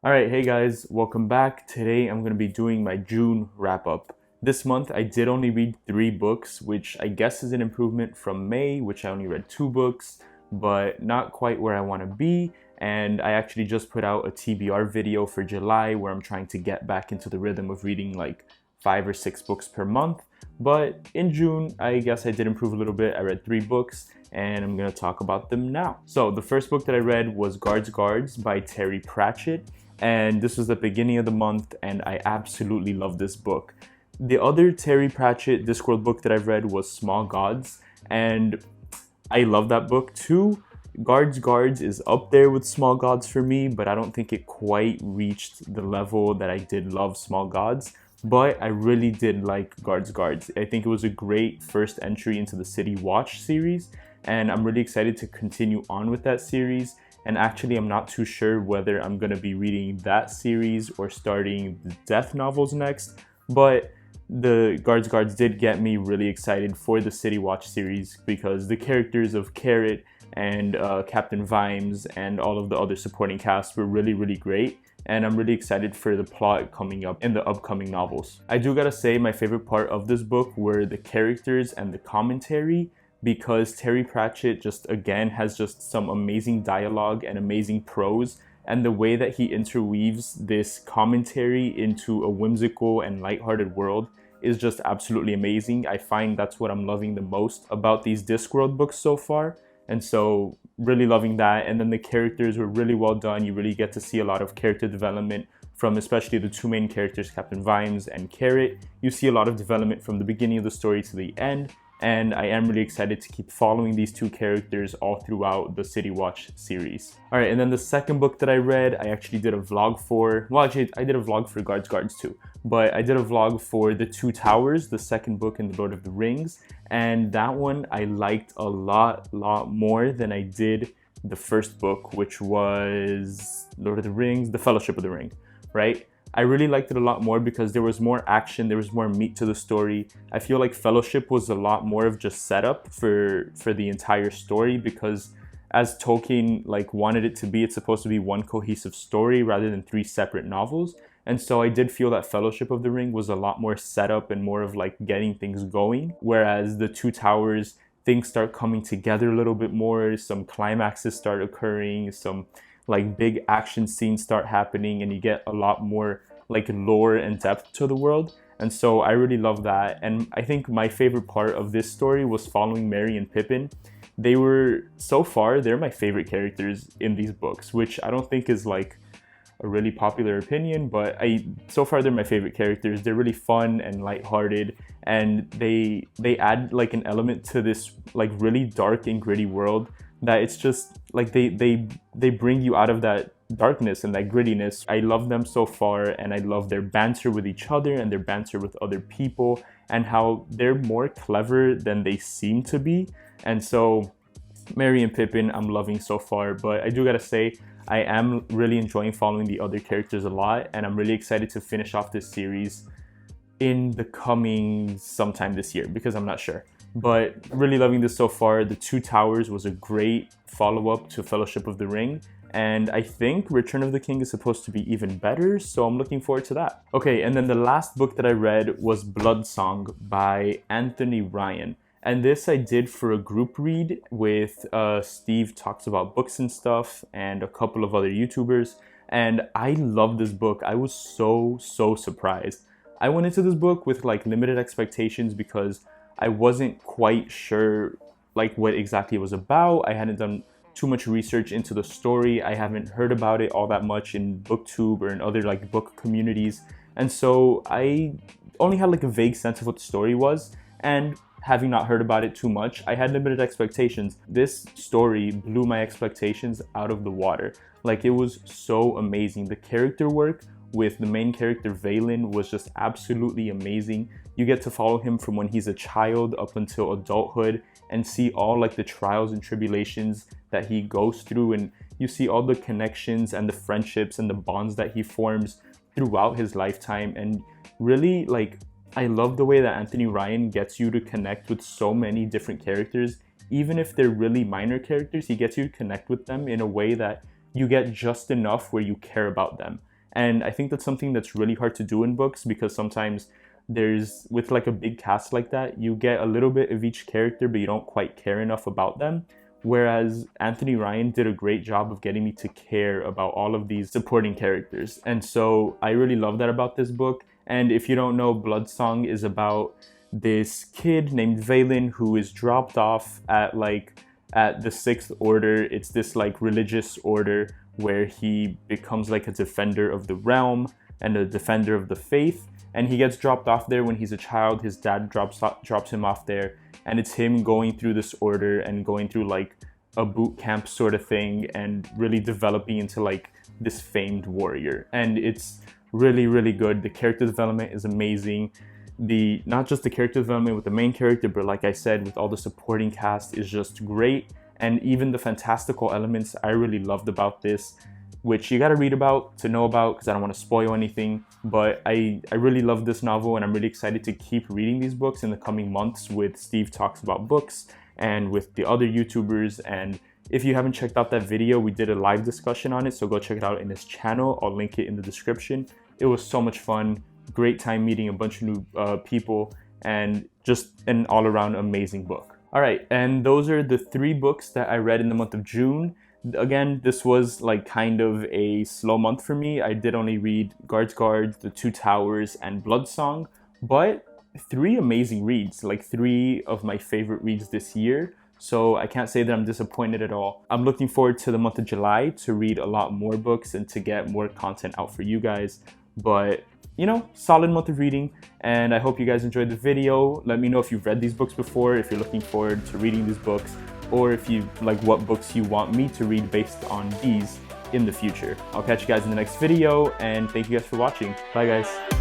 Alright, hey guys, welcome back. Today I'm going to be doing my June wrap up. This month I did only read 3 books, which I guess is an improvement from May, which I only read 2 books, but not quite where I want to be. And I actually just put out a TBR video for July where I'm trying to get back into the rhythm of reading like 5 or 6 books per month. But in June, I guess I did improve a little bit. I read 3 books and I'm going to talk about them now. So the first book that I read was Guards by Terry Pratchett. And this was the beginning of the month, and I absolutely love this book. The other Terry Pratchett Discworld book that I've read was Small Gods, and I love that book too. Guards is up there with Small Gods for me, but I don't think it quite reached the level that I did love Small Gods. But I really did like Guards. I think it was a great first entry into the City Watch series, and I'm really excited to continue on with that series. And actually, I'm not too sure whether I'm going to be reading that series or starting the Death novels next. But the Guards did get me really excited for the City Watch series because the characters of Carrot and Captain Vimes and all of the other supporting cast were really, really great. And I'm really excited for the plot coming up in the upcoming novels. I do gotta say my favorite part of this book were the characters and the commentary, because Terry Pratchett just again has just some amazing dialogue and amazing prose, and the way that he interweaves this commentary into a whimsical and lighthearted world is just absolutely amazing. I find that's what I'm loving the most about these Discworld books so far, and so really loving that. And then the characters were really well done. You really get to see a lot of character development from especially the 2 main characters, Captain Vimes and Carrot. You see a lot of development from the beginning of the story to the end. And I am really excited to keep following these 2 characters all throughout the City Watch series. Alright, and then the second book that I read, I actually did a vlog for, well actually I did a vlog for Guards too, but I did a vlog for The Two Towers, the second book in the Lord of the Rings, and that one I liked a lot more than I did the first book, which was Lord of the Rings, The Fellowship of the Ring, right? I really liked it a lot more because there was more action, there was more meat to the story. I feel like Fellowship was a lot more of just setup for the entire story, because as Tolkien wanted it to be, it's supposed to be one cohesive story rather than 3 separate novels. And so I did feel that Fellowship of the Ring was a lot more setup and more of getting things going, whereas The Two Towers, things start coming together a little bit more, some climaxes start occurring, some big action scenes start happening, and you get a lot more lore and depth to the world. And so I really love that. And I think my favorite part of this story was following Merry and Pippin. They're my favorite characters in these books, which I don't think is a really popular opinion, but so far they're my favorite characters. They're really fun and lighthearted, and they add an element to this really dark and gritty world that it's just they bring you out of that darkness and that grittiness. I love them so far, and I love their banter with each other and their banter with other people, and how they're more clever than they seem to be. And so Merry and Pippin I'm loving so far, but I do gotta say I am really enjoying following the other characters a lot, and I'm really excited to finish off this series in the coming sometime this year, because I'm not sure. But really loving this so far. The Two Towers was a great follow-up to Fellowship of the Ring, and I think Return of the King is supposed to be even better, so I'm looking forward to that. Okay, and then the last book that I read was Bloodsong by Anthony Ryan. And this I did for a group read with Steve Talks About Books and Stuff and a couple of other YouTubers. And I love this book. I was so surprised. I went into this book with limited expectations because I wasn't quite sure what exactly it was about. I hadn't done too much research into the story. I haven't heard about it all that much in BookTube or in other book communities. And so I only had a vague sense of what the story was. And having not heard about it too much, I had limited expectations. This story blew my expectations out of the water. It was so amazing. The character work with the main character Valen was just absolutely amazing. You get to follow him from when he's a child up until adulthood and see all the trials and tribulations that he goes through, and you see all the connections and the friendships and the bonds that he forms throughout his lifetime. And really I love the way that Anthony Ryan gets you to connect with so many different characters. Even if they're really minor characters, he gets you to connect with them in a way that you get just enough where you care about them. And I think that's something that's really hard to do in books, because sometimes there's, with like a big cast like that, you get a little bit of each character, but you don't quite care enough about them. Whereas Anthony Ryan did a great job of getting me to care about all of these supporting characters. And so I really love that about this book. And if you don't know, Bloodsong is about this kid named Valen who is dropped off at the Sixth Order. It's this like religious order where he becomes like a defender of the realm and a defender of the faith. And he gets dropped off there when he's a child. His dad drops him off there. And it's him going through this order and going through like a boot camp sort of thing and really developing into like this famed warrior. And it's really, really good. The character development is amazing. Not just the character development with the main character, but like I said, with all the supporting cast is just great. And even the fantastical elements I really loved about this, which you got to read about to know about, because I don't want to spoil anything. But I really love this novel, and I'm really excited to keep reading these books in the coming months with Steve Talks About Books and with the other YouTubers. And if you haven't checked out that video, we did a live discussion on it, so go check it out in his channel. I'll link it in the description. It was so much fun. Great time meeting a bunch of new people, and just an all-around amazing book. All right, and those are the 3 books that I read in the month of June. Again, this was like kind of a slow month for me. I did only read Guards Guard, The Two Towers, and Bloodsong, but 3 amazing reads, like 3 of my favorite reads this year. So I can't say that I'm disappointed at all. I'm looking forward to the month of July to read a lot more books and to get more content out for you guys. But you know, solid month of reading, and I hope you guys enjoyed the video. Let me know if you've read these books before, if you're looking forward to reading these books, or if you like what books you want me to read based on these in the future. I'll catch you guys in the next video, and thank you guys for watching. Bye guys.